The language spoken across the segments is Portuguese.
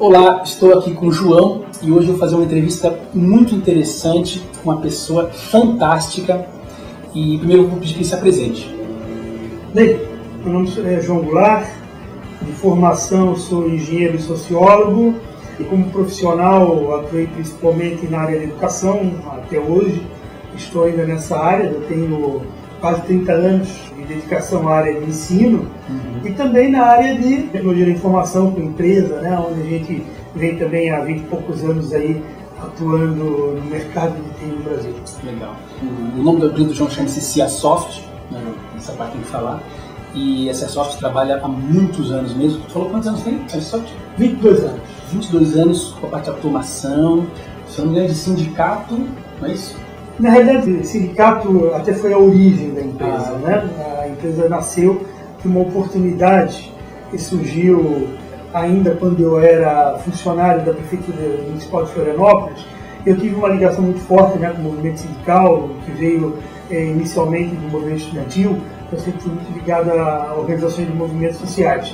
Olá, estou aqui com o João e hoje eu vou fazer uma entrevista muito interessante com uma pessoa fantástica. E primeiro eu vou pedir que ele se apresente. Bem, meu nome é João Goulart, de formação sou engenheiro e sociólogo e como profissional atuei principalmente na área da educação até hoje. Estou ainda nessa área, eu tenho quase 30 anos de dedicação à área de ensino e também na área de tecnologia da informação com empresa, né, onde a gente vem também há 20 e poucos anos aí atuando no mercado de TI no Brasil. Legal. O nome da empresa do João chama-se CIASoft, né, essa parte tem que falar. E a CIASoft trabalha há muitos anos mesmo. Tu falou quantos anos tem a CIASoft? 22 anos. 22 anos com a parte de automação, se não me engano de sindicato, não é isso? Na realidade, o sindicato até foi a origem da empresa, né? A empresa nasceu de uma oportunidade que surgiu ainda quando eu era funcionário da Prefeitura Municipal de Florianópolis. Eu tive uma ligação muito forte, né, com o movimento sindical, que veio inicialmente do movimento estudantil. Eu sempre fui muito ligado a organizações de movimentos sociais.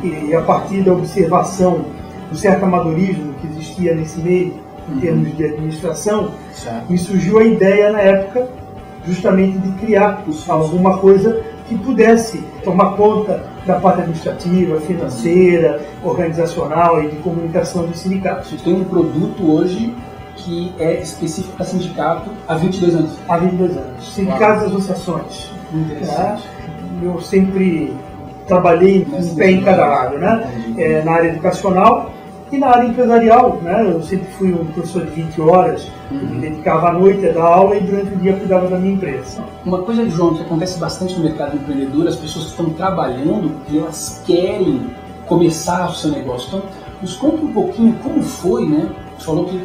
E a partir da observação do certo amadorismo que existia nesse meio, em termos de administração, me surgiu a ideia na época justamente de criar alguma coisa que pudesse tomar conta da parte administrativa, financeira, organizacional e de comunicação dos sindicatos. Você tem um produto hoje que é específico para sindicato há 22 anos? Há 22 anos. Sindicatos e associações. Interessante. Eu sempre trabalhei um pé em cada lado, né? Na área educacional e na área empresarial, né? Eu sempre fui um professor de 20 horas, me dedicava à noite a dar aula e durante o dia cuidava da minha empresa. Uma coisa, João, que acontece bastante no mercado empreendedor, as pessoas que estão trabalhando e elas querem começar o seu negócio. Então, nos conta um pouquinho como foi, né? Você falou que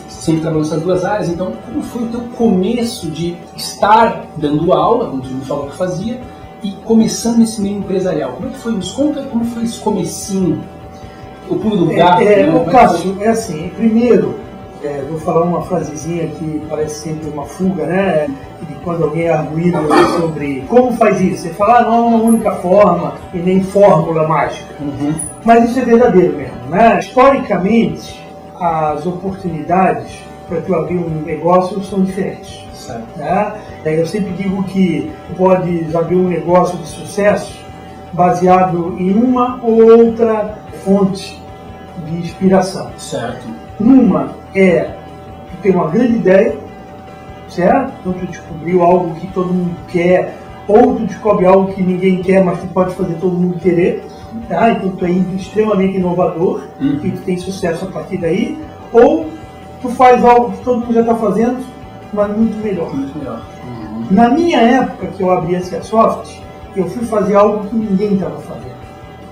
sempre trabalhou nessas duas áreas, então como foi o teu começo de estar dando aula, como tu me falou que fazia, e começando nesse meio empresarial? Como é que foi? Nos conta como foi esse comecinho. O pulo do gato, O Cássio, é assim, primeiro, vou falar uma frasezinha que parece sempre uma fuga, né? De quando alguém arguida sobre como faz isso. Você fala, não é uma única forma e nem fórmula mágica. Mas isso é verdadeiro mesmo, né? Historicamente, as oportunidades para tu abrir um negócio são diferentes. Né? Eu sempre digo que podes abrir um negócio de sucesso baseado em uma ou outra fonte de inspiração. Certo. Uma é tu ter uma grande ideia, certo? Então tu descobriu algo que todo mundo quer, ou tu descobre algo que ninguém quer, mas tu pode fazer todo mundo querer. Tá? Então tu é extremamente inovador e tu tem sucesso a partir daí. Ou tu faz algo que todo mundo já está fazendo, mas muito melhor. Muito melhor. Na minha época que eu abri a CIASoft, eu fui fazer algo que ninguém estava fazendo.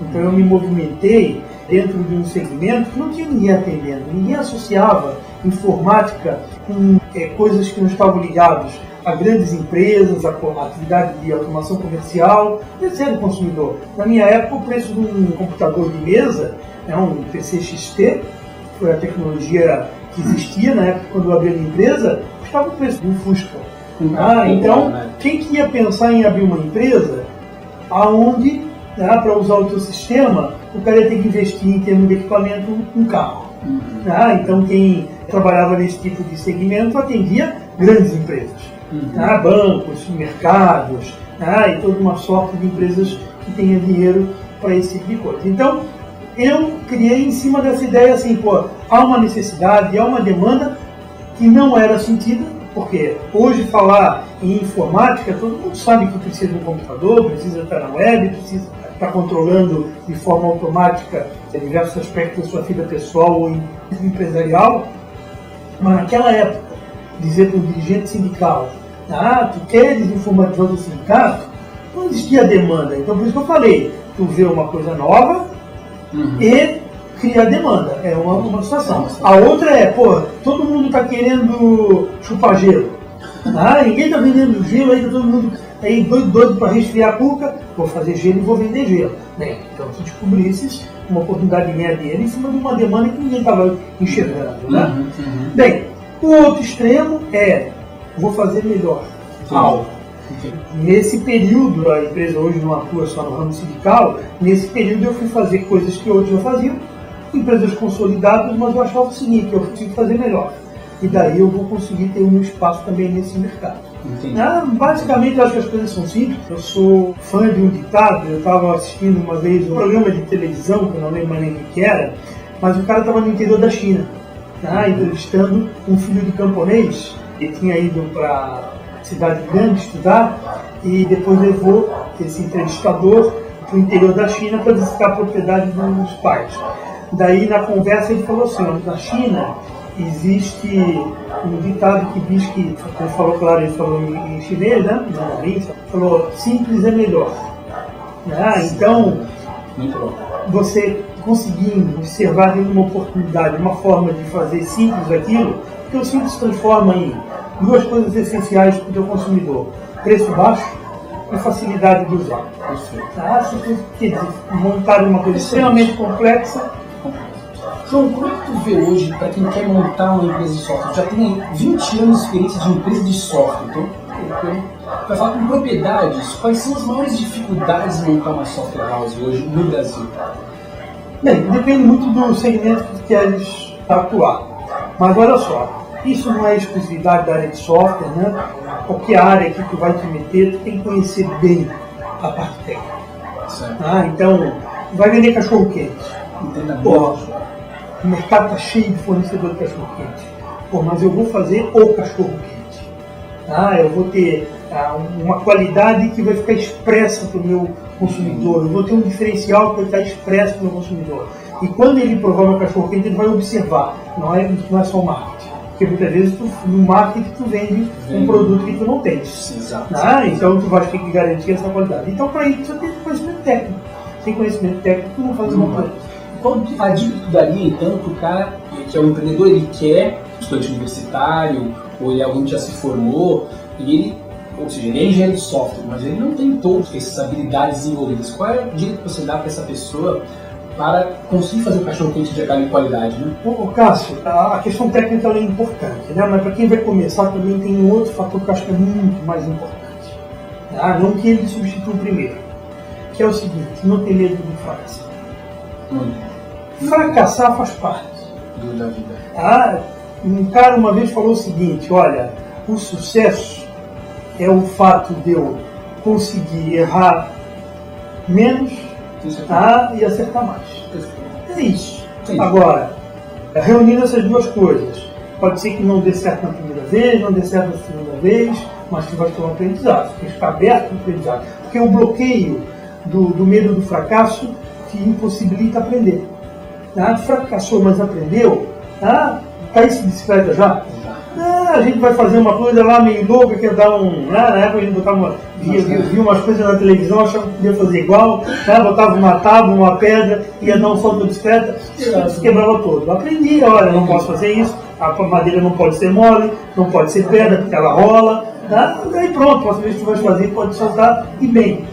Então eu me movimentei dentro de um segmento que não tinha ninguém atendendo. Ninguém associava informática com coisas que não estavam ligadas a grandes empresas, a atividade de automação comercial, etc. do consumidor. Na minha época, o preço de um computador de mesa, um PC XT, que foi a tecnologia que existia na época quando eu abri a minha empresa, custava o preço de um Fusca. Então, quem que ia pensar em abrir uma empresa aonde, para usar o teu sistema, o cara ia ter que investir em termos de equipamento um carro. Então, quem trabalhava nesse tipo de segmento atendia grandes empresas, bancos, mercados, e toda uma sorte de empresas que tenha dinheiro para esse tipo de coisa. Então, eu criei em cima dessa ideia assim, há uma necessidade, há uma demanda que não era sentida, porque hoje falar em informática, todo mundo sabe que precisa de um computador, precisa estar na web, precisa estar controlando de forma automática diversos aspectos da sua vida pessoal ou empresarial. Mas naquela época, dizer para um dirigente sindical, tu queres informatizar o sindicato? Não existia demanda. Então por isso que eu falei, tu vê uma coisa nova e cria demanda. É uma situação. A outra é, todo mundo está querendo chupar gelo. Ninguém está vendendo gelo, aí todo mundo aí doido para resfriar a cuca, vou fazer gelo e vou vender gelo. Bem, então tu descobrisses uma oportunidade de ganhar dinheiro em cima de uma demanda que ninguém estava enxergando. Né? Bem, o outro extremo é, vou fazer melhor algo. Nesse período, a empresa hoje não atua só no ramo sindical, nesse período eu fui fazer coisas que outros não faziam, empresas consolidadas, mas eu achava o seguinte, eu preciso fazer melhor. E daí eu vou conseguir ter um espaço também nesse mercado. Basicamente, eu acho que as coisas são simples. Eu sou fã de um ditado, eu estava assistindo uma vez um programa de televisão, que eu não lembro mais nem o que era, mas o cara estava no interior da China, entrevistando um filho de camponês, que tinha ido para cidade grande estudar, e depois levou esse entrevistador para o interior da China para visitar a propriedade dos pais. Daí, na conversa, ele falou assim, na China existe um ditado que diz que, ele falou, claro, ele falou em chinês, né? Falou, simples é melhor. Então, você conseguindo observar uma oportunidade, uma forma de fazer simples aquilo, porque o simples se transforma em duas coisas essenciais para o teu consumidor: preço baixo e facilidade de usar. Você quer dizer, montar uma coisa extremamente complexa. João, como é que tu vê hoje, para quem quer montar uma empresa de software? Já tem 20 anos de experiência de empresa de software, então, para falar com propriedades, quais são as maiores dificuldades de montar uma software house hoje no Brasil? Bem, depende muito do segmento que queres atuar. Mas olha só, isso não é exclusividade da área de software, né? Qualquer área que tu vai te meter, tu tem que conhecer bem a parte técnica. Então, vai vender cachorro-quente. O mercado está cheio de fornecedor de cachorro-quente. Mas eu vou fazer o cachorro-quente. Eu vou ter uma qualidade que vai ficar expressa para o meu consumidor. Eu vou ter um diferencial que vai estar expresso para o meu consumidor. E quando ele provar meu cachorro-quente, ele vai observar. Não é só marketing. Porque muitas vezes no marketing tu vende um produto que tu não tens. Então tu vai ter que garantir essa qualidade. Então para isso tu tem conhecimento técnico. Sem conhecimento técnico tu não faz uma coisa. Qual a dica que tu daria, então, para o cara que é um empreendedor, ele quer, estudante universitário, ou ele é alguém que já se formou, e ele, ou seja, ele é engenheiro de software, mas ele não tem todas essas habilidades desenvolvidas. Qual é a dica que você dá para essa pessoa para conseguir fazer um cachorro-quente de qualidade, né? Cássio, a questão técnica é importante, né? Mas para quem vai começar também tem um outro fator que eu acho que é muito mais importante. Não que ele substitua o primeiro, que é o seguinte: não ter medo de fracassar. Fracassar faz parte da vida. Um cara uma vez falou o seguinte: olha, o sucesso é o fato de eu conseguir errar menos e acertar mais. É isso. Sim. Agora, reunindo essas duas coisas, pode ser que não dê certo na primeira vez, não dê certo na segunda vez, mas tu vai ter um aprendizado, tem que ficar aberto ao aprendizado. Porque o bloqueio do medo do fracasso te impossibilita aprender. Fracassou, mas aprendeu. Caísse de bicicleta já? A gente vai fazer uma coisa lá meio louca, que é dar na época a gente botava via umas coisas na televisão, achava que podia fazer igual, botava uma tábua, uma pedra, ia dar um salto da bicicleta, se quebrava todo. Aprendi, olha, não posso fazer isso, a madeira não pode ser mole, não pode ser pedra, porque ela rola. Daí pronto, a próxima vez que tu vai fazer, pode soltar e bem.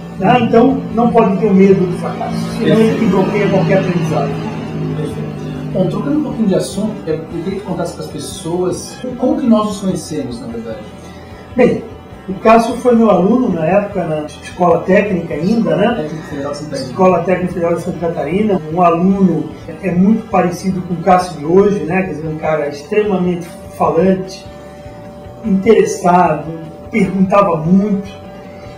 Então, não pode ter medo do fracasso, senão ele te bloqueia qualquer aprendizado. Bom, trocando um pouquinho de assunto, eu queria que contasse para as pessoas como que nós nos conhecemos, na verdade. Bem, o Cássio foi meu aluno na época, na Escola Técnica ainda, né? Escola Técnica Federal de Santa Catarina. Um aluno muito parecido com o Cássio de hoje, né? Quer dizer, um cara extremamente falante, interessado, perguntava muito.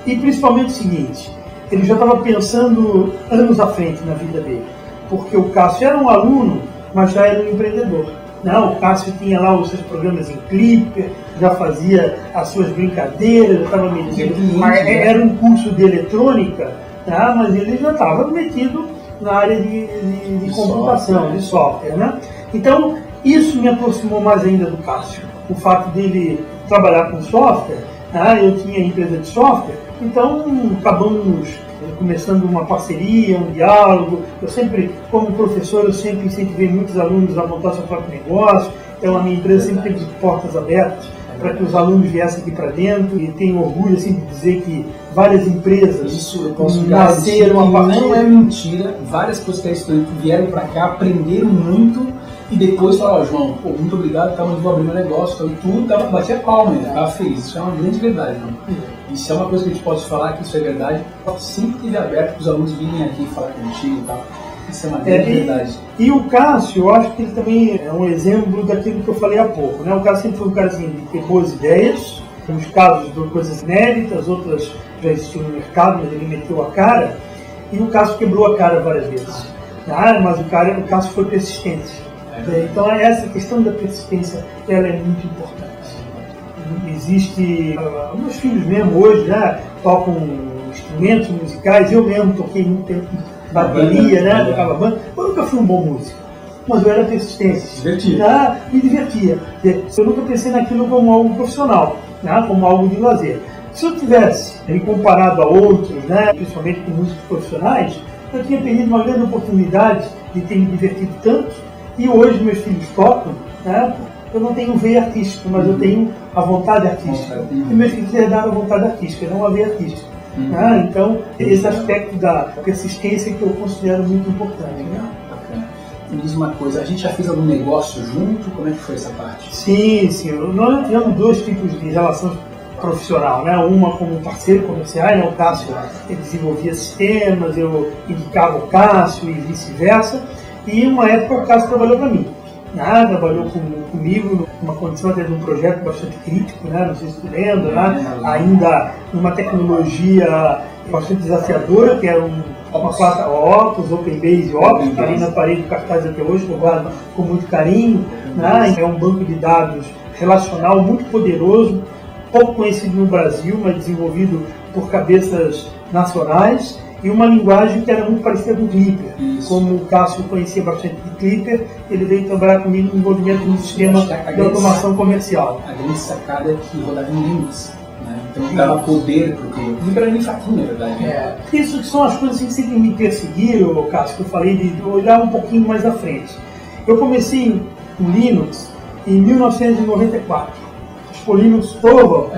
E principalmente o seguinte, ele já estava pensando anos à frente na vida dele. Porque o Cássio era um aluno, mas já era um empreendedor. O Cássio tinha lá os seus programas em Clipper, já fazia as suas brincadeiras, já estava metido. Era um curso de eletrônica, mas ele já estava metido na área de computação, de software. Né? Então, isso me aproximou mais ainda do Cássio. O fato dele trabalhar com software, eu tinha empresa de software, então acabamos começando uma parceria, um diálogo. Eu sempre, como professor, eu sempre incentivei muitos alunos a montar seu próprio negócio. Então a minha empresa sempre teve portas abertas para que os alunos viessem aqui para dentro, e tenho orgulho assim, de dizer que várias empresas nasceram a partir... Não é mentira, várias coisas que estudantes vieram para cá, aprenderam muito e depois falaram: João, muito obrigado, mas vou abrir meu negócio, então tudo, batia palma, estava feliz. Isso é uma grande verdade, João. Isso é uma coisa que a gente pode falar, que isso é verdade. Sempre teve aberto para os alunos virem aqui falar contigo e tal. Isso é uma grande verdade. E o Cássio, eu acho que ele também é um exemplo daquilo que eu falei há pouco, né? O Cássio sempre foi um cara assim, de ter boas ideias, uns casos de coisas inéditas, outras já existiam no mercado, mas ele meteu a cara, e o Cássio quebrou a cara várias vezes. Mas o Cássio foi persistente. Então essa questão da persistência, ela é muito importante. Existe, meus filhos mesmo hoje, né, tocam instrumentos musicais, eu mesmo toquei muito tempo bateria, né, tocava banda, eu nunca fui um bom músico, mas eu era persistente. Me divertia. Eu nunca pensei naquilo como algo profissional, né, como algo de lazer. Se eu tivesse me comparado a outros, né, principalmente com músicos profissionais, eu tinha perdido uma grande oportunidade de ter me divertido tanto, e hoje meus filhos tocam, né, eu não tenho veia artística, mas eu tenho a vontade artística. E meus filhos herdaram a vontade artística, não a veia artística. Então, esse aspecto da persistência que eu considero muito importante. Né? Me diz uma coisa, a gente já fez algum negócio junto? Como é que foi essa parte? Sim. Nós tivemos dois tipos de relação profissional, né? Uma como parceiro comercial, né? O Cássio ele desenvolvia sistemas, eu indicava o Cássio e vice-versa. E uma época o Cássio trabalhou para mim. Trabalhou comigo numa condição até de um projeto bastante crítico, né? Não sei se tu lembra, né? Ainda numa tecnologia bastante desafiadora, que era uma placa Opus, OpenBase Opus, está ali na parede do cartaz até hoje, que eu guardo com muito carinho. Né? É um banco de dados relacional muito poderoso, pouco conhecido no Brasil, mas desenvolvido por cabeças nacionais. E uma linguagem que era muito parecida com o Clipper. Como o Cássio conhecia bastante de Clipper, ele veio trabalhar comigo no desenvolvimento de um sistema de automação comercial. A grande sacada é que rodava em Linux. Né? Então dava poder para o cliente. Não era nem faquinha, na verdade. Né? Isso são as coisas que sempre me perseguiram, Cássio, que eu falei de olhar um pouquinho mais à frente. Eu comecei com Linux em 1994. O Linux Torvald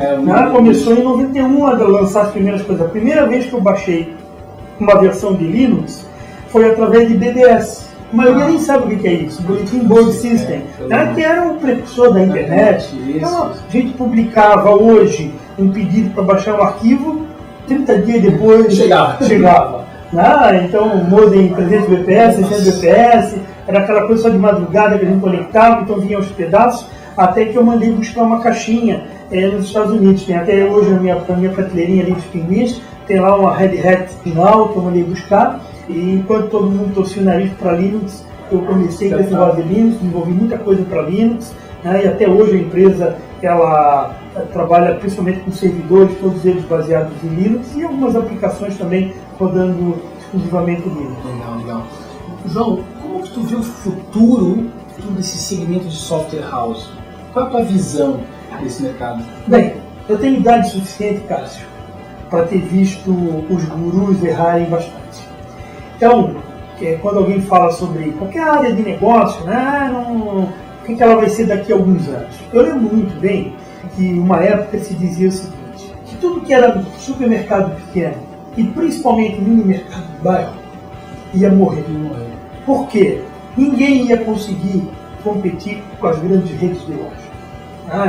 começou em 91 a lançar as primeiras coisas. A primeira vez que eu baixei uma versão de Linux foi através de BBS. A maioria nem sabe o que é isso, Bulletin Board System, que era um precursor da internet. Então, a gente publicava hoje um pedido para baixar um arquivo, 30 dias depois chegava. Então, o modem 300 bps, 600 bps, era aquela coisa só de madrugada que a gente conectava, então vinha aos pedaços, até que eu mandei buscar uma caixinha nos Estados Unidos. Tem até hoje na minha prateleirinha ali dos pinguins, tem lá uma Red Hat final que eu mandei buscar, e enquanto todo mundo torcia o nariz para Linux, eu comecei com esse negócio de Linux, desenvolvi muita coisa para Linux, e até hoje a empresa ela trabalha principalmente com servidores, todos eles baseados em Linux, e algumas aplicações também rodando exclusivamente Linux. Legal. João, como que tu vê o futuro desse segmento de software house? Qual é a tua visão desse mercado? Bem, eu tenho idade suficiente, Cássio, para ter visto os gurus errarem bastante. Então, quando alguém fala sobre qualquer área de negócio, o que ela vai ser daqui a alguns anos? Eu lembro muito bem que uma época se dizia o seguinte, que tudo que era supermercado pequeno, e principalmente mini mercado de bairro, ia morrer. Por quê? Ninguém ia conseguir competir com as grandes redes de loja.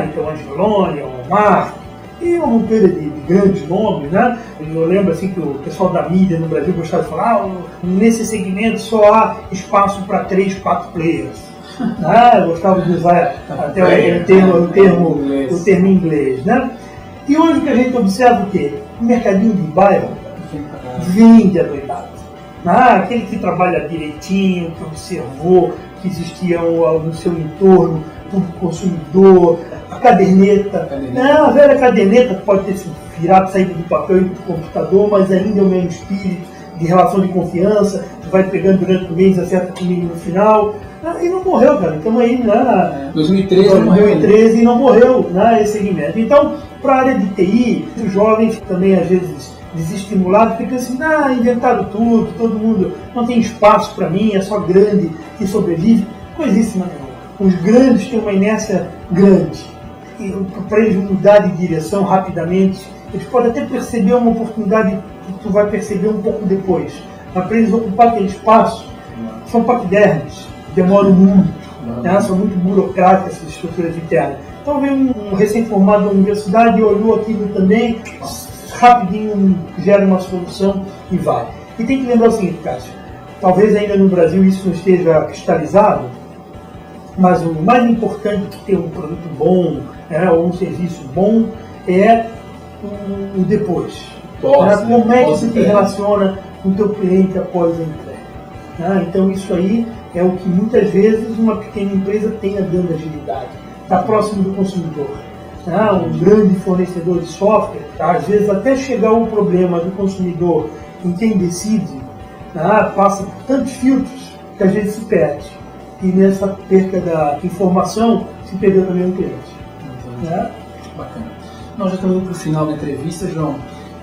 Então, Angelone, Walmart, e uma monteira de grandes nomes, né? Eu lembro assim que o pessoal da mídia no Brasil gostava de falar, nesse segmento só há espaço para 3, 4 players. Eu gostava de usar até o termo inglês, né? E hoje o que a gente observa o quê? O mercadinho de bairro vende adoidado. Aquele que trabalha direitinho, que observou que existia no seu entorno público consumidor, a caderneta. A velha caderneta pode ter se virado, saído do papel e do computador, mas ainda é o mesmo espírito de relação de confiança, tu vai pegando durante o mês, acerta comigo no final. E não morreu, cara. Estamos aí 2013 e não morreu esse segmento. Então, para a área de TI, os jovens também às vezes desestimulados, ficam assim, inventaram tudo, todo mundo, não tem espaço para mim, é só grande que sobrevive. Coisíssima nenhuma. Os grandes têm uma inércia grande. E para eles mudar de direção rapidamente, eles podem até perceber uma oportunidade que tu vai perceber um pouco depois. Mas para eles ocupar aquele espaço, são paquidermes, demoram muito, são muito burocráticas essas estruturas internas. Então vem um recém-formado da universidade, olhou aquilo também, rapidinho gera uma solução e vai. E tem que lembrar o seguinte, Cássio, talvez ainda no Brasil isso não esteja cristalizado, mas o mais importante que ter um produto bom, né, ou um serviço bom é o depois. Como é que você se relaciona com o teu cliente após a entrega? Então isso aí é o que muitas vezes uma pequena empresa tem a grande agilidade. Está próximo do consumidor. Um grande fornecedor de software, às vezes até chegar o problema do consumidor em quem decide, passa por tantos filtros que às vezes se perde. E nessa perca da informação se perdeu também o cliente. Bacana. Nós já estamos indo para o final da entrevista, João.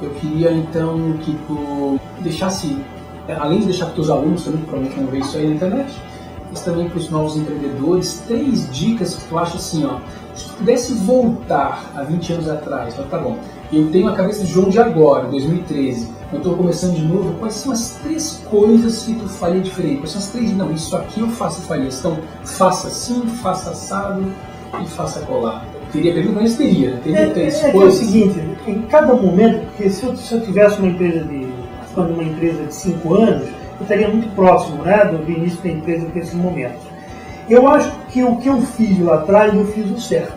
Eu queria então que tu deixasse, além de deixar para os teus alunos também, que provavelmente vão ver isso aí na internet, mas também para os novos empreendedores, 3 dicas que tu acha assim, se tu pudesse voltar há 20 anos atrás, tá bom, eu tenho a cabeça de João de agora, 2013, eu estou começando de novo, quais são as 3 coisas que tu faria diferente? Quais são as 3, não, isso aqui eu faço e faria, então faça assim, faça assado e faça colar. Teria pergunta, mas teria 3 coisas. É o seguinte, em cada momento, porque se eu tivesse uma empresa de 5 anos, eu estaria muito próximo, do início da empresa nesse momento. Eu acho que o que eu fiz lá atrás, eu fiz o certo.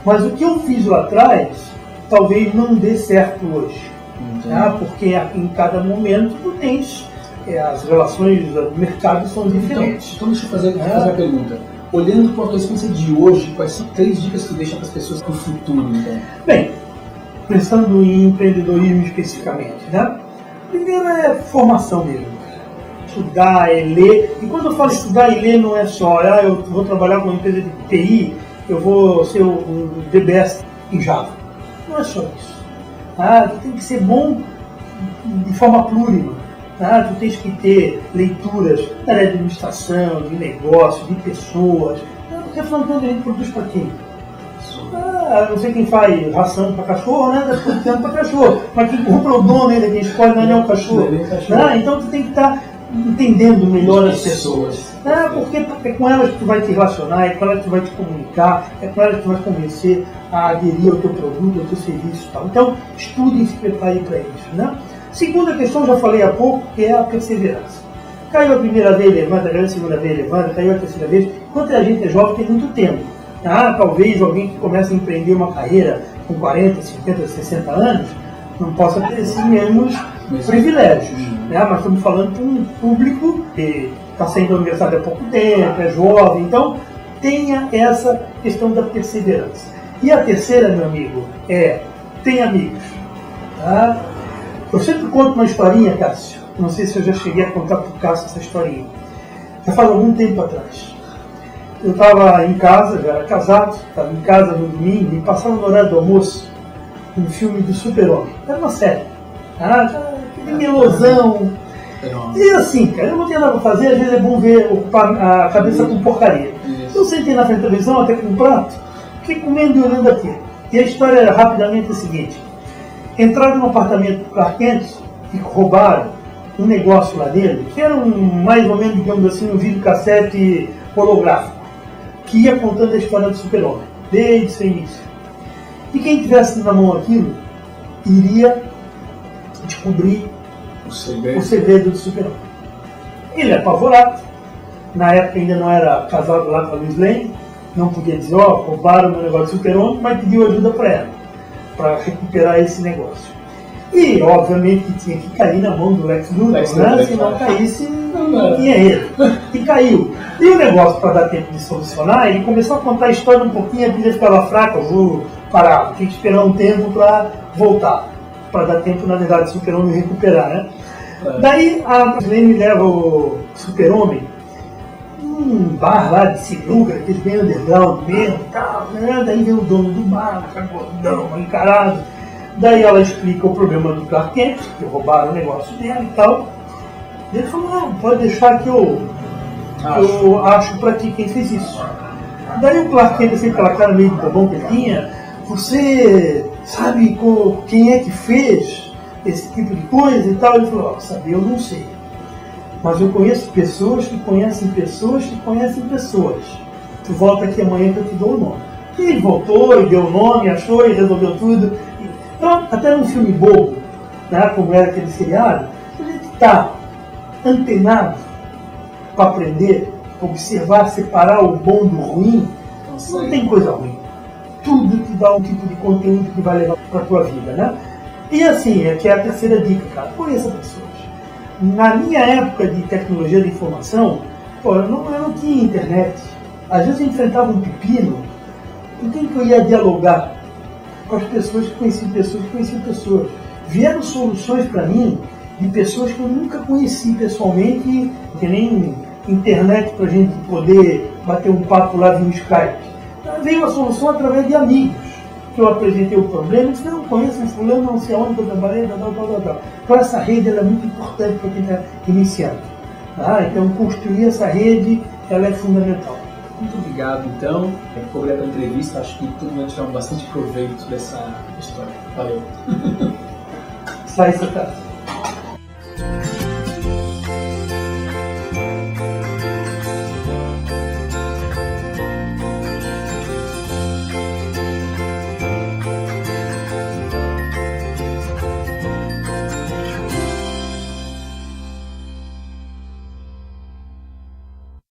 Mas o que eu fiz lá atrás, talvez não dê certo hoje. Porque em cada momento tu tens, as relações do mercado são diferentes. Então deixa eu fazer a pergunta. Olhando para a tua experiência de hoje, quais são 3 dicas que tu deixa para as pessoas para o futuro? Então? Bem, pensando em empreendedorismo especificamente, primeiro é formação mesmo. Estudar, ler. E quando eu falo estudar e ler, não é só, eu vou trabalhar com uma empresa de TI, eu vou ser o the best em Java. Não é só isso. Tu tem que ser bom de forma plurima. Tu tens que ter leituras da área de administração, de negócio, de pessoas. Porque afinal de contas a gente produz para quem? Não sei quem faz ração para cachorro, dá todo tempo para cachorro. Mas quem compra o dono, quem escolhe não é o cachorro. Então tu tem que estar entendendo melhor as pessoas. Porque é com elas que tu vai te relacionar, é com elas que tu vai te comunicar, é com elas que tu vai convencer a aderir ao teu produto, ao teu serviço e tal. Então, estude e se prepare para isso. Segunda questão, já falei há pouco, que é a perseverança. Caiu a primeira vez, levanta, caiu a segunda vez, levanta, caiu a terceira vez. Enquanto a gente é jovem, tem muito tempo. Talvez alguém que começa a empreender uma carreira com 40, 50, 60 anos, não possa ter esses mesmos privilégios. Mas estamos falando para um público que está saindo da universidade há pouco tempo, é jovem. Então, tenha essa questão da perseverança. E a terceira, meu amigo, tenha amigos. Eu sempre conto uma historinha, Cássio. Não sei se eu já cheguei a contar para o Cássio essa historinha. Já faz algum tempo atrás. Eu estava em casa, já era casado, estava em casa no domingo e passava no horário do almoço um filme do Super-Homem. Era uma série. Aquele melosão. E assim, cara, eu não tinha nada para fazer, às vezes é bom ocupar a cabeça com porcaria. Eu sentei na frente da televisão, até com um prato, fiquei comendo e olhando aquilo. E a história era rapidamente a seguinte. Entraram no apartamento do Clark Kent e roubaram um negócio lá dele, que era mais ou menos, digamos assim, um videocassete holográfico, que ia contando a história do Super-Homem, desde seu início. E quem tivesse na mão aquilo, iria descobrir o segredo do Super-Homem. Ele é apavorado, na época ainda não era casado lá com a Lois Lane, não podia dizer, roubaram o meu negócio do Super-Homem, mas pediu ajuda para ela, para recuperar esse negócio. E, obviamente, que tinha que cair na mão do Lex Luthor, se não caísse, não tinha ele. E caiu. E o negócio, para dar tempo de solucionar, ele começou a contar a história um pouquinho, a pilha ficava fraca, eu vou parar, tinha que esperar um tempo para voltar, para dar tempo, na verdade, do Super-Homem recuperar, Daí, a Lane leva o Super-Homem num bar lá de sinuca, aquele bem underground mesmo, daí vem o dono do bar, gordão, encarado. Daí ela explica o problema do Clark Kent, que roubaram o negócio dela e tal. Ele falou, pode deixar que eu acho pra ti quem fez isso. Daí o Clark Kent, assim, aquela cara meio de bobão que ele tinha, você sabe quem é que fez esse tipo de coisa e tal? Ele falou, sabe, eu não sei. Mas eu conheço pessoas que conhecem pessoas que conhecem pessoas. Tu volta aqui amanhã que eu te dou o nome. E ele voltou, e deu o nome, achou e resolveu tudo. Então, até num filme bobo, como era aquele seriado, a gente está antenado para aprender, observar, separar o bom do ruim, não tem coisa ruim. Tudo te dá um tipo de conteúdo que vai levar para a tua vida, né? E assim, que é a terceira dica, cara, conheça pessoas. Na minha época de tecnologia de informação, eu não tinha internet. Às vezes eu enfrentava um pepino, com quem que eu ia dialogar? Com as pessoas que conheciam pessoas. Vieram soluções para mim de pessoas que eu nunca conheci pessoalmente, que nem internet para a gente poder bater um papo lá via Skype. Veio a solução através de amigos, que eu apresentei o problema e disse, não, conheço um fulano, não sei onde, eu trabalhei, tal. Então essa rede ela é muito importante para quem está iniciando. Tá? Então construir essa rede ela é fundamental. Muito obrigado, então. Ficou obrigado pela entrevista. Acho que todo mundo vai tirar bastante proveito dessa história. Valeu. Sai, Santana.